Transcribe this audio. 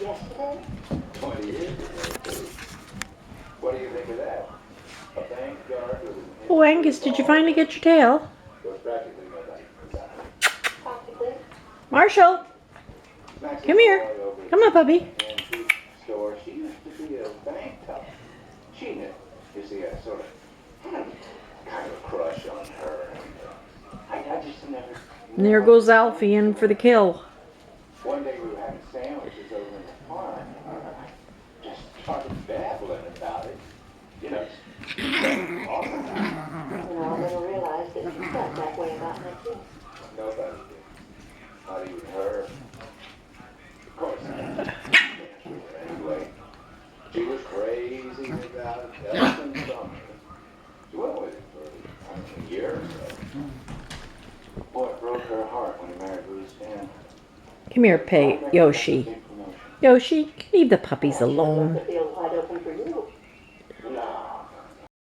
yesterday? 20 years ago. What do you think of that? A bank guard with an Oh, Angus, did you finally get your tail? was practically nobody. Practically. Marshall, come here. Come on, puppy. Antique store. She used to be a bank teller. She knew. You see, I sort of had kind of a crush on her. And, I just never. And there goes Alfie in for the kill. One day we were having sandwiches over in the farm. I just started babbling about it. You know, all the time. You know, I never realized that you felt that way about me too. Nobody did. Not even her. Of course, I didn't anyway. She was crazy about Elton Summer. She went with him for a year or so. Boy, it broke her heart when he married Ruth Stan. Come here, Yoshi. Yoshi, leave the puppies alone. The field wide open for you.